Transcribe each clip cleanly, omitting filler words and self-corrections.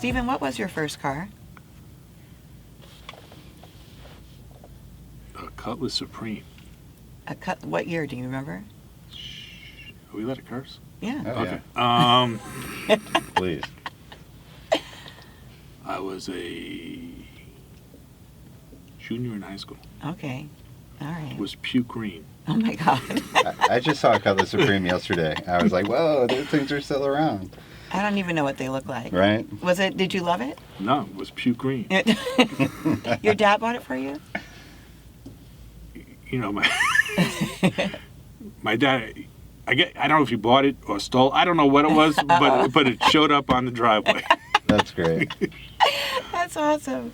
Stephen, what was your first car? A Cutlass Supreme. What year, do you remember? Are we let it curse? Yeah. Oh, Okay. Please. I was a junior in high school. Okay. All right. It was puke green. Oh, my God. I just saw a Cutlass Supreme yesterday. I was like, whoa, those things are still around. I don't even know what they look like. Right? Did you love it? No, it was puke green. Your dad bought it for you? You know, my dad, I don't know if he bought it or stole. I don't know what it was, but it showed up on the driveway. That's great. That's awesome.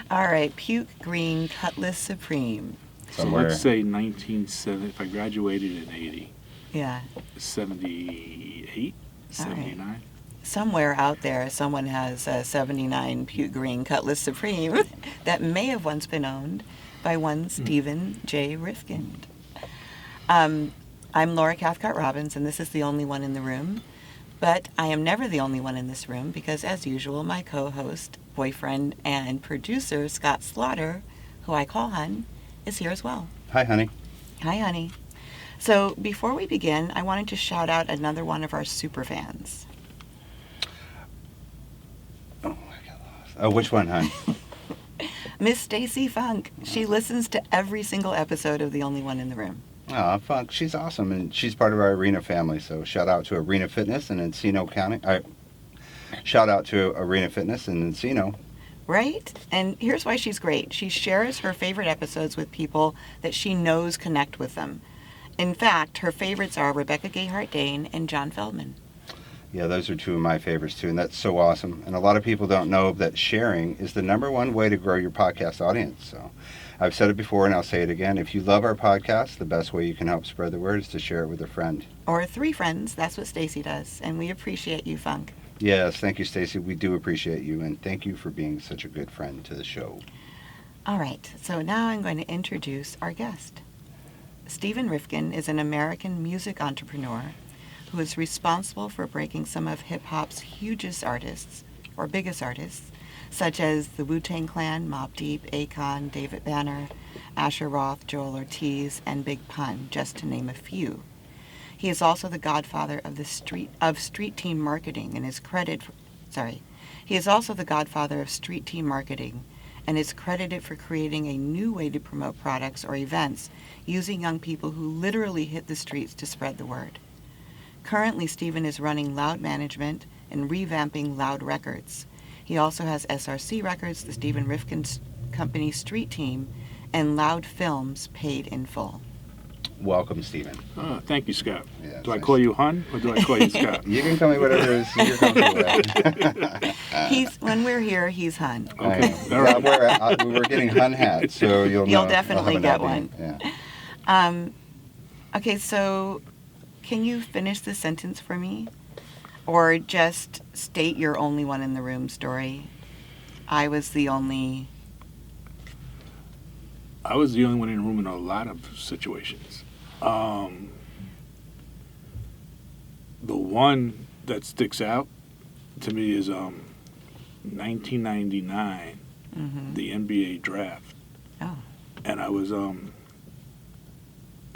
All right, puke green Cutlass Supreme. So Somewhere. let's say 1970, if I graduated in 80, Yeah. 78, 79. Somewhere out there, someone has a 79 puke green Cutlass Supreme that may have once been owned by one Stephen J. Rifkind. I'm Laura Cathcart-Robbins, and this is The Only One in the Room. But I am never the only one in this room because, as usual, my co-host, boyfriend, and producer, Scott Slaughter, who I call Hun, is here as well. Hi, honey. Hi, honey. So before we begin, I wanted to shout out another one of our super fans. Oh, I got lost. Oh, which one, hon? Miss Stacy Funk. She listens to every single episode of The Only One in the Room. Oh, Funk. She's awesome, and she's part of our Arena family. So shout out to Arena Fitness in Encino County. Shout out to Arena Fitness in Encino. Right? And here's why she's great. She shares her favorite episodes with people that she knows connect with them. In fact, her favorites are Rebecca Gayhart-Dane and John Feldman. Yeah, those are two of my favorites, too, and that's so awesome. And a lot of people don't know that sharing is the #1 way to grow your podcast audience. So I've said it before, and I'll say it again. If you love our podcast, the best way you can help spread the word is to share it with a friend. Or 3 friends. That's what Stacy does. And we appreciate you, Funk. Yes, thank you, Stacy. We do appreciate you, and thank you for being such a good friend to the show. All right. So now I'm going to introduce our guest. Stephen Rifkind is an American music entrepreneur who is responsible for breaking some of hip-hop's hugest artists, or biggest artists, such as the Wu-Tang Clan, Mobb Deep, Akon, David Banner, Asher Roth, Joel Ortiz, and Big Pun, just to name a few. He is also the godfather of street team marketing and is He is also the godfather of street team marketing and is credited for creating a new way to promote products or events using young people who literally hit the streets to spread the word. Currently, Stephen is running Loud Management and revamping Loud Records. He also has SRC Records, the Stephen Rifkind Company Street Team, and Loud Films paid in full. Welcome, Stephen. Thank you, Scott. Yeah, do I call you Hun or do I call you Scott? You can call me whatever it is you're comfortable with. When we're here, he's Hun. Okay. All right. We're getting Hun hats, so you'll definitely I'll get have one. Yeah. Okay, so can you finish the sentence for me? Or just state your only one in the room story. I was the only one in the room in a lot of situations. The one that sticks out to me is 1999, the NBA draft. Oh. And I was, I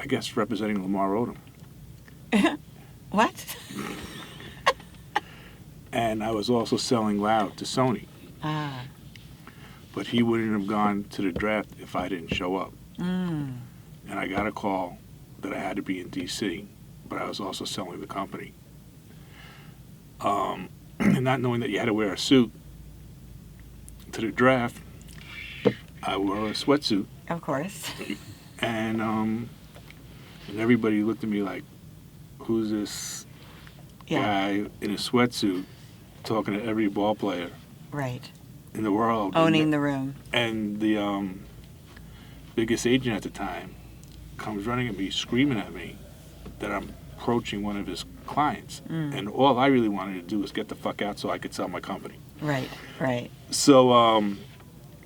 guess, representing Lamar Odom. What? And I was also selling Loud to Sony. Ah. But he wouldn't have gone to the draft if I didn't show up. Mm. And I got a call that I had to be in D.C., but I was also selling the company. And not knowing that you had to wear a suit to the draft, I wore a sweatsuit. Of course. And everybody looked at me like, who's this guy in a sweatsuit talking to every ball player Right. in the world? Owning the room. And the biggest agent at the time comes running at me, screaming at me that I'm approaching one of his clients. And all I really wanted to do was get the fuck out so I could sell my company. Right, right. So,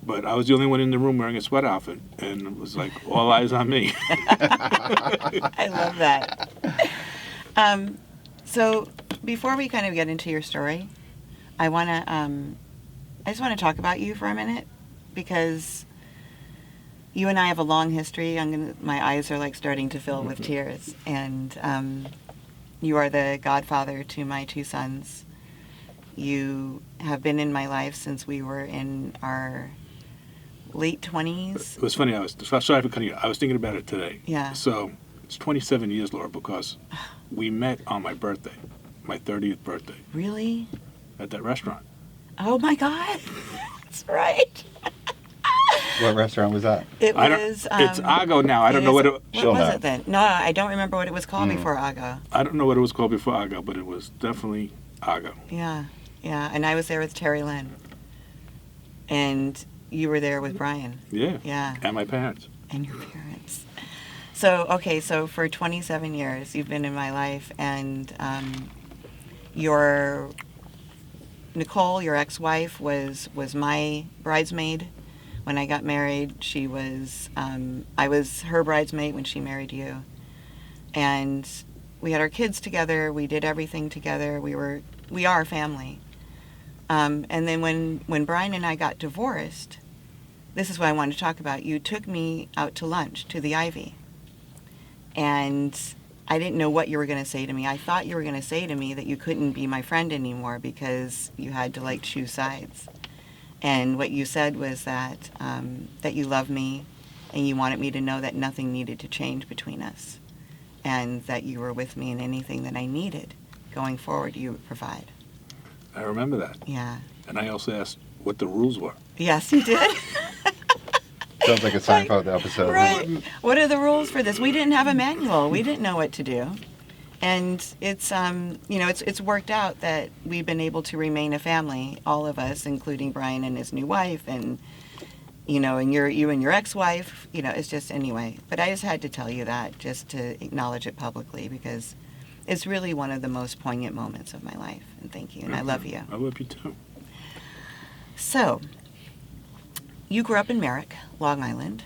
but I was the only one in the room wearing a sweat outfit, and it was like all eyes on me. I love that. So before we kind of get into your story, I want to I just want to talk about you for a minute because you and I have a long history. My eyes are like starting to fill with tears. And you are the godfather to my 2 sons. You have been in my life since we were in our late 20s. It was funny. Sorry for cutting you. I was thinking about it today. Yeah. So it's 27 years, Laura, because we met on my birthday, my 30th birthday, Really? at that restaurant. Oh my God. That's right. What restaurant was that? It I don't, was. it's Ago now. I don't know what it. She'll was know. it then? No, I don't remember what it was called before Ago. I don't know what it was called before Ago, but it was definitely Ago. Yeah, yeah. And I was there with Terry Lynn. And you were there with Brian. Yeah. Yeah. And my parents. And your parents. So, okay, so for 27 years, you've been in my life, and your Nicole, your ex-wife, was my bridesmaid when I got married. She was, I was her bridesmaid when she married you. And we had our kids together. We did everything together. We are family. And then when Brian and I got divorced, this is what I wanted to talk about. You took me out to lunch to the Ivy. And I didn't know what you were going to say to me. I thought you were going to say to me that you couldn't be my friend anymore because you had to like choose sides. And what you said was that that you love me and you wanted me to know that nothing needed to change between us, and that you were with me in anything that I needed going forward. You would provide. I remember that. Yeah. And I also asked what the rules were. Yes, you did. Sounds like a Seinfeld episode. Right. What are the rules for this? We didn't have a manual. We didn't know what to do. And it's, it's worked out that we've been able to remain a family, all of us, including Brian and his new wife, and, and you and your ex-wife, it's just, anyway. But I just had to tell you that, just to acknowledge it publicly, because it's really one of the most poignant moments of my life. And thank you, and I love you. I love you too. So, you grew up in Merrick, Long Island,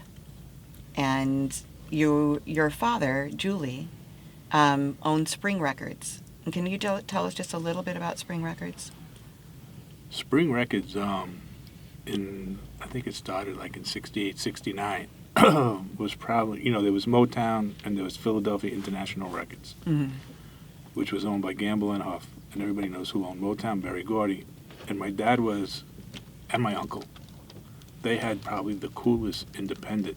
and your father, Julie, owned Spring Records. And can you tell us just a little bit about Spring Records? Spring Records, I think it started like in 68, 69, was probably, there was Motown and there was Philadelphia International Records, which was owned by Gamble and Huff. And everybody knows who owned Motown, Berry Gordy. And my dad and my uncle, they had probably the coolest independent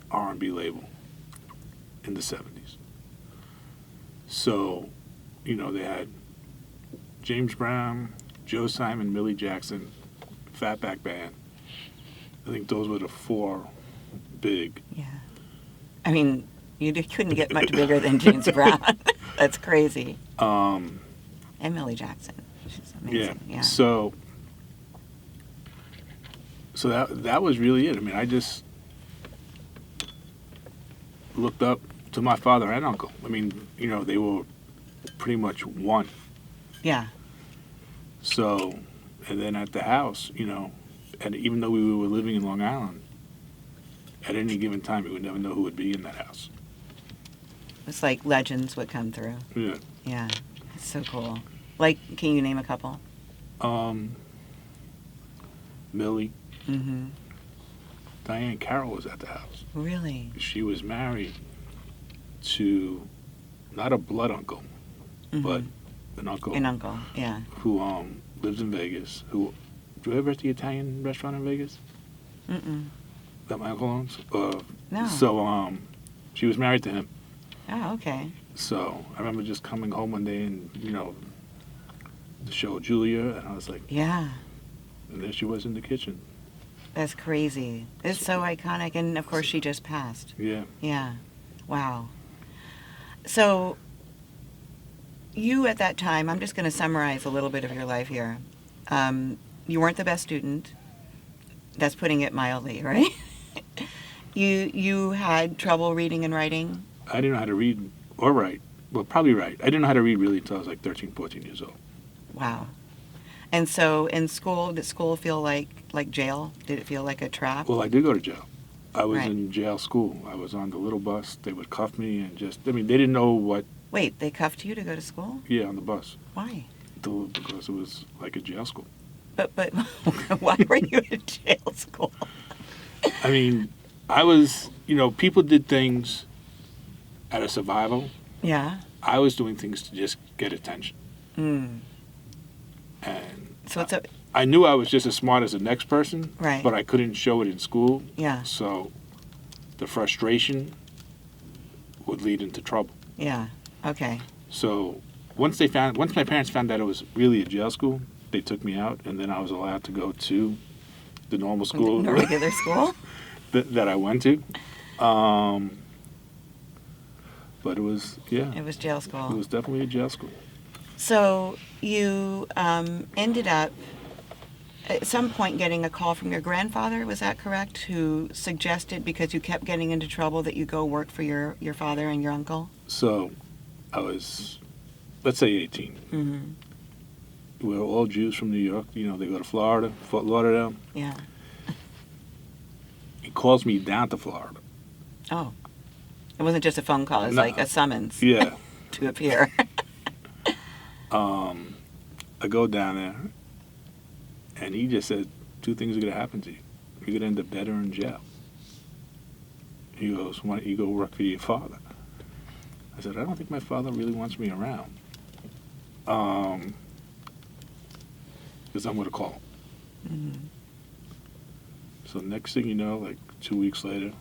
R&B label in the 70s. So, they had James Brown, Joe Simon, Millie Jackson, Fatback Band. I think those were the 4 big. Yeah. I mean, you couldn't get much bigger than James Brown. That's crazy. And Millie Jackson. She's amazing. Yeah. So that was really it. I mean, I just looked up to my father and uncle. I mean, they were pretty much one. Yeah. So, and then at the house, and even though we were living in Long Island, at any given time, you would never know who would be in that house. It's like legends would come through. Yeah. Yeah. It's so cool. Like, can you name a couple? Millie. Mm-hmm. Diane Carroll was at the house. Really? She was married to not a blood uncle, but an uncle. An uncle, yeah. Who lives in Vegas. Do you ever at the Italian restaurant in Vegas? Mm-mm. That my uncle owns? No. So she was married to him. Oh, okay. So I remember just coming home one day and, the show Julia, and I was like, Yeah. and there she was in the kitchen. That's crazy. It's so iconic. And, of course, she just passed. Yeah. Yeah. Wow. So, you at that time, I'm just going to summarize a little bit of your life here. You weren't the best student. That's putting it mildly, right? You had trouble reading and writing. I didn't know how to read or write. Well, probably write. I didn't know how to read really until I was like 13, 14 years old. Wow. And so in school, did school feel like jail? Did it feel like a trap? Well, I did go to jail. I was Right. in jail school. I was on the little bus. They would cuff me and they didn't know what, Wait, they cuffed you to go to school? on the bus. Why? Because it was like a jail school. But why were you in jail school? I mean, I was, people did things out of survival. Yeah. I was doing things to just get attention. Mm. And So it's I knew I was just as smart as the next person, Right. but I couldn't show it in school. Yeah. So the frustration would lead into trouble. Yeah. Okay. So once my parents found out it was really a jail school, they took me out, and then I was allowed to go to the normal school No regular school? that I went to. But it was, It was jail school. it was definitely a jail school. So you ended up at some point getting a call from your grandfather, was that correct? Who suggested, because you kept getting into trouble, that you go work for your father and your uncle? So I was, let's say 18. Mm-hmm. We were all Jews from New York. They go to Florida, Fort Lauderdale. Yeah. He calls me down to Florida. Oh. It wasn't just a phone call, it was No. like a summons Yeah. to appear. I go down there, and he just said, 2 things are going to happen to you. You're going to end up dead or in jail. He goes, why don't you go work for your father? I said, I don't think my father really wants me around. Because I'm going to call him. Mm-hmm. So next thing you know, like 2 weeks later,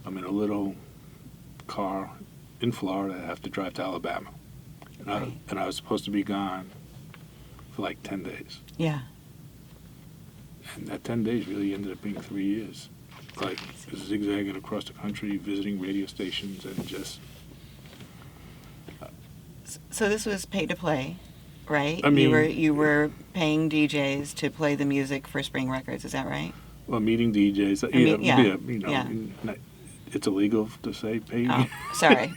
I'm in a little car in Florida. I have to drive to Alabama. Right. And I was supposed to be gone for like 10 days. Yeah. And that 10 days really ended up being 3 years. Like zigzagging across the country, visiting radio stations, and just... So this was pay to play, right? I mean, you were paying DJs to play the music for Spring Records, is that right? Well, meeting DJs. It's illegal to say pay. Oh, sorry.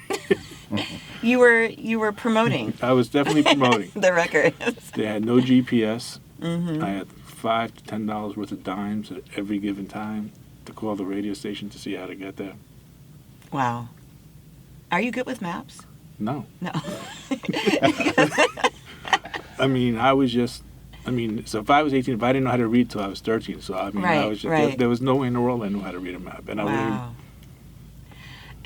You were promoting I was definitely promoting. the records. They had no GPS. Mm-hmm. I had $5 to $10 worth of dimes at every given time to call the radio station to see how to get there. Wow. Are you good with maps? No. No. I mean, so if I was 18, if I didn't know how to read till I was 13, so I mean, Right, I was just, right. there was no way in the world I knew how to read a map. And Wow.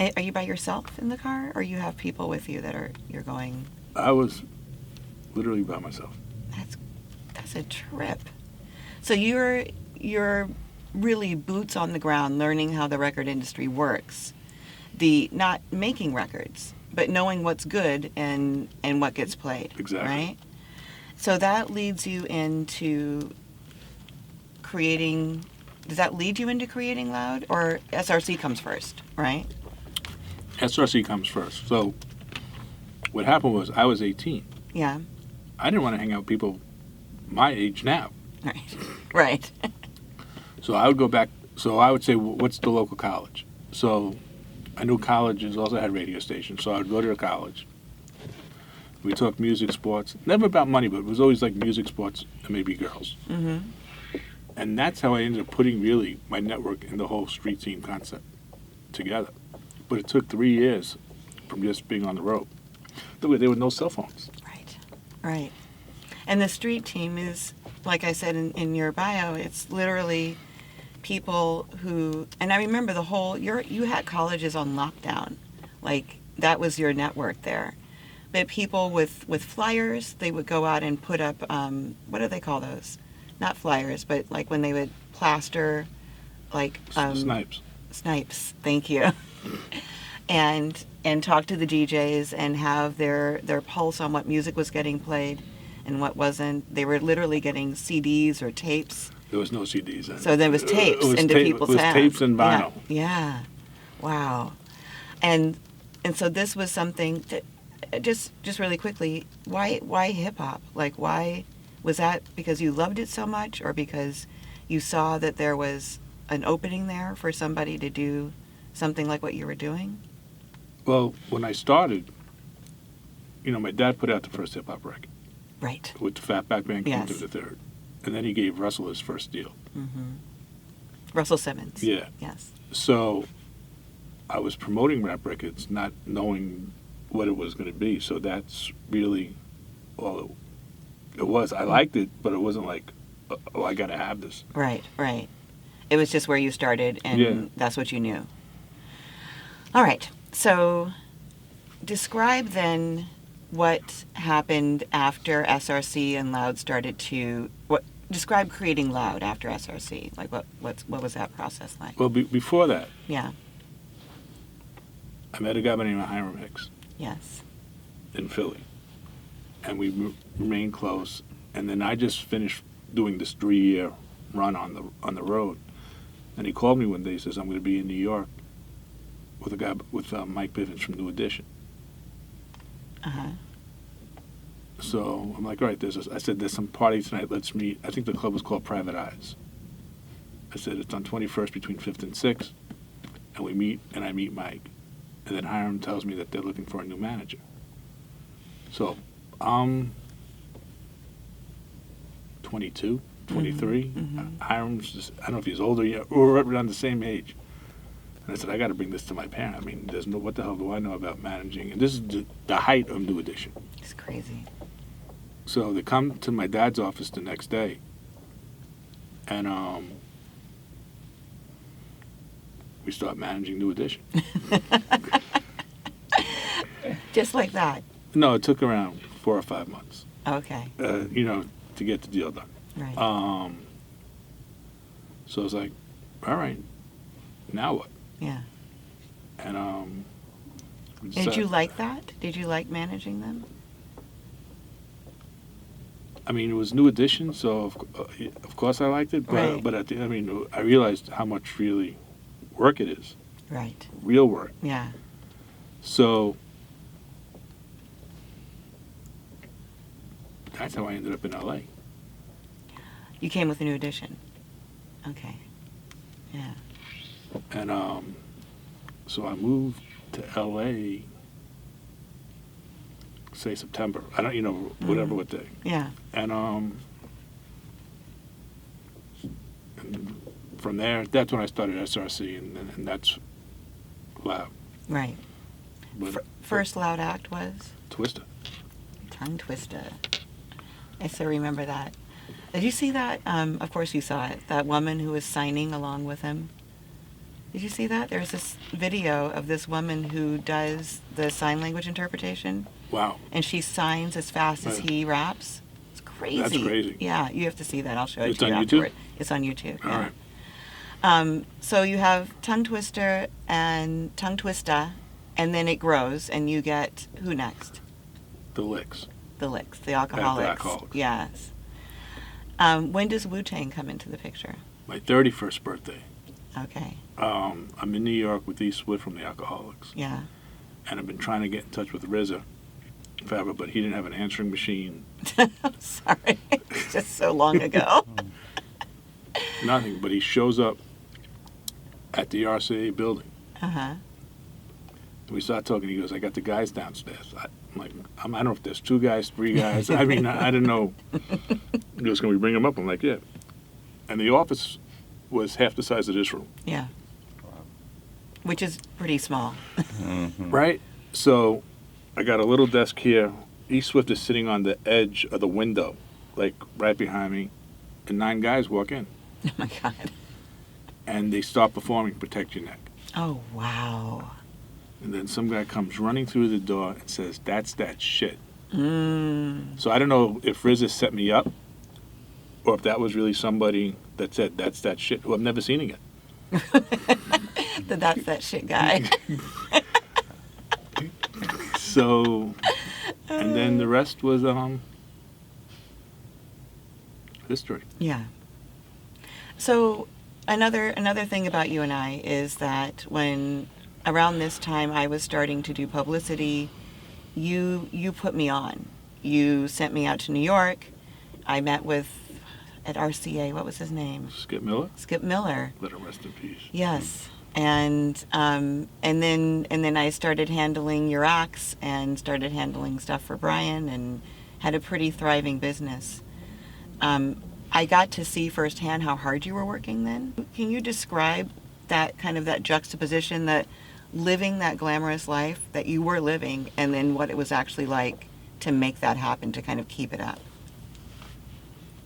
Are you by yourself in the car, or you have people with you that you're going? I was literally by myself. That's a trip. So you're really boots on the ground, learning how the record industry works. Not making records, but knowing what's good and what gets played. Exactly. Right? So that leads you into creating. Does that lead you into creating Loud, or SRC comes first, right? SRC comes first. So what happened was I was 18. Yeah. I didn't want to hang out with people my age now. Right. Right. So I would go back. So I would say, what's the local college? So I knew colleges also had radio stations. So I would go to the college. We talked music, sports. Never about money, but it was always like music, sports, and maybe girls. Mm-hmm. And that's how I ended up putting really my network and the whole street team concept together. But it took 3 years from just being on the road. There were no cell phones. Right. Right. And the street team is, like I said in your bio, it's literally people who, and I remember you had colleges on lockdown. Like, that was your network there. But people with flyers, they would go out and put up, what do they call those? Not flyers, but like when they would plaster, like... Snipes. Snipes, thank you. and talk to the DJs and have their pulse on what music was getting played and what wasn't. They were literally getting CDs or tapes. There was no CDs then. So there was tapes into people's hands. It was tapes and vinyl. Yeah. Wow. And so this was something that, just really quickly, why hip hop? Like, why was that? Because you loved it so much, or because you saw that there was an opening there for somebody to do something like what you were doing? Well, when I started, my dad put out the first hip hop record. Right. With the Fatback Band came Yes. through the third. And then he gave Russell his first deal. Mm-hmm. Russell Simmons. Yeah. Yes. So I was promoting rap records, not knowing what it was going to be. So that's really all It was. I liked it, but it wasn't like, oh, I got to have this. Right, right. It was just where you started, and Yeah. that's what you knew. All right. So describe then what happened after SRC and Loud started to... Describe creating Loud after SRC. Like, what was that process like? Well, before that, Yeah. I met a guy by the name of Hiram Hicks Yes. in Philly, and we remained close. And then I just finished doing this 3-year run on the road, and he called me one day. He says, "I'm going to be in New York with a guy with Mike Bivens from New Edition." Uh-huh. So I'm like, all right. I said, "There's some party tonight. Let's meet." I think the club was called Private Eyes. I said, "It's on 21st between 5th and 6th," and we meet, and I meet Mike, and then Hiram tells me that they're looking for a new manager. So, 22, 23. Mhm. Hiram's just, I don't know if he's older yet, or we're around the same age. And I said, I got to bring this to my parent. I mean, what the hell do I know about managing? And this is the height of New Edition. It's crazy. So they come to my dad's office the next day, and we start managing New Edition. Just like that. No, it took around 4 or 5 months, Okay. to get the deal done. Right. So I was like, all right, now what? Yeah. And we Did you decided- like that? Did you like managing them? I mean, it was New Edition, so of course I liked it. But Right. but I realized how much really work it is, Right. real work. Yeah. So that's how I ended up in LA. You came with a New Edition. Okay. Yeah. And so I moved to LA, say September. I don't, whatever what day. Yeah. And from there, that's when I started SRC, and that's Loud. Right. But First Loud act was Twister. Tongue Twister. I still remember that. Did you see that? Of course you saw it. That woman who was signing along with him. Did you see that? There's this video of this woman who does the sign language interpretation, Wow. and she signs as fast as Right. he raps. It's crazy. That's crazy. Yeah, you have to see that. I'll show it It's to you on YouTube? afterward. It's on YouTube. All Yeah. right. So you have Tongue Twister and Tongue Twista, and then it grows, and you get who next? The Licks. The Licks, the Alcoholics. Alcoholics. Yes. When does Wu-Tang come into the picture? My 31st birthday. Okay. I'm in New York with Eastwood from the Alcoholics, Yeah. and I've been trying to get in touch with RZA forever, but he didn't have an answering machine. I'm sorry. It's just so long ago. Nothing. But he shows up at the RCA building. Uh-huh. We start talking. He goes, "I got the guys downstairs." I'm like, I don't know if there's 2 guys, 3 guys. I mean, I didn't know. He goes, "Can we bring them up?" I'm like, "Yeah." And the office was half the size of this room. Yeah. Which is pretty small. Right? So I got a little desk here. Eastwood is sitting on the edge of the window, like right behind me, and 9 guys walk in. Oh my God. And they start performing Protect Your Neck. Oh, wow. And then some guy comes running through the door and says, "That's that shit." Mm. So I don't know if RZA set me up or if that was really somebody that said, "That's that shit," who I've never seen again. That's that shit guy. So, and then the rest was history. Yeah. So another thing about you and I is that when around this time I was starting to do publicity, you put me on. You sent me out to New York. I met with at RCA. What was his name? Skip Miller, Skip Miller. let him rest in peace. Yes. And then I started handling your acts and started handling stuff for Brian and had a pretty thriving business. I got to see firsthand how hard you were working then. Can you describe that kind of that juxtaposition, that living that glamorous life that you were living, and then what it was actually like to make that happen, to kind of keep it up?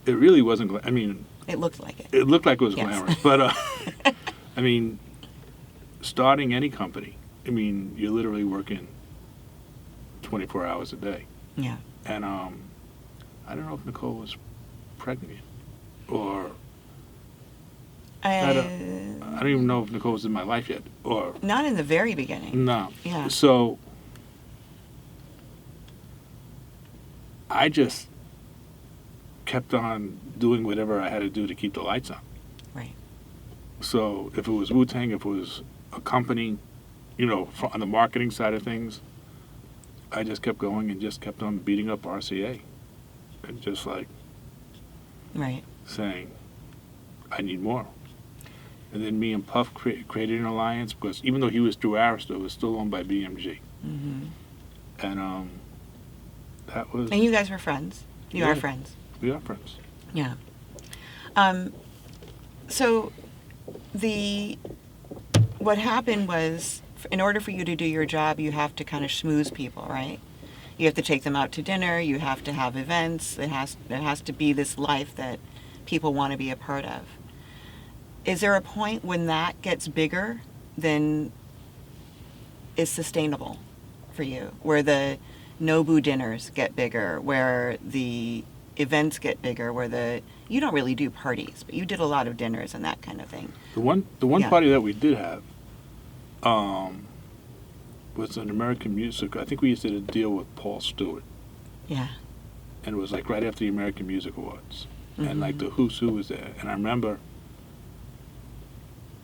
it really wasn't. I mean, It looked like it. it looked like it was Yes. glamorous, but I mean, starting any company, I mean, you're literally working 24 hours a day, Yeah. and I don't know if Nicole was pregnant yet, or I don't even know if Nicole was in my life yet, or Not in the very beginning. no. Yeah. So I just kept on doing whatever I had to do to keep the lights on. Right. So if it was Wu-Tang, if it was a company, you know, on the marketing side of things, I just kept going and just kept on beating up RCA. And just like Right. saying, I need more. And then me and Puff created an alliance because even though he was through Arista, it was still owned by BMG. Mm-hmm. And that was... And you guys were friends. You Yeah. are friends. We are friends. Yeah. So what happened was, in order for you to do your job, you have to kind of schmooze people, right? You have to take them out to dinner. You have to have events. It has to be this life that people want to be a part of. Is there a point when that gets bigger than is sustainable for you, where the Nobu dinners get bigger, where the events get bigger, where you don't really do parties, but you did a lot of dinners and that kind of thing. The one Yeah. party that we did have was an American music. I think we used to do a deal with Paul Stewart, Yeah. and it was like right after the American Music Awards, and like Mhm. the Who's Who was there. And I remember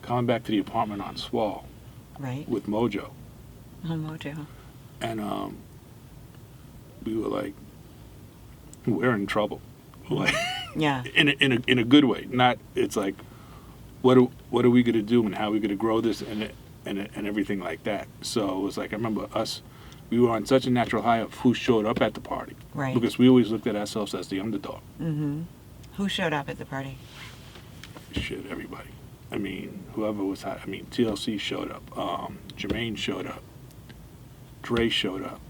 coming back to the apartment on Swall Right. with Mojo, Oh, Mojo. and we were like, we're in trouble, like Yeah. in a good way. Not it's like, what are we gonna do and how are we gonna grow this and everything like that. So it was like I remember we were on such a natural high of who showed up at the party, Right. because we always looked at ourselves as the underdog. Mm-hmm. Who showed up at the party? Shit, everybody. I mean, whoever was hot. I mean, TLC showed up. Jermaine showed up. Dre showed up.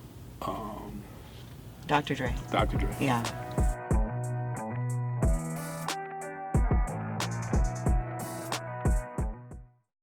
Dr. Dre. Dr. Dre. Yeah.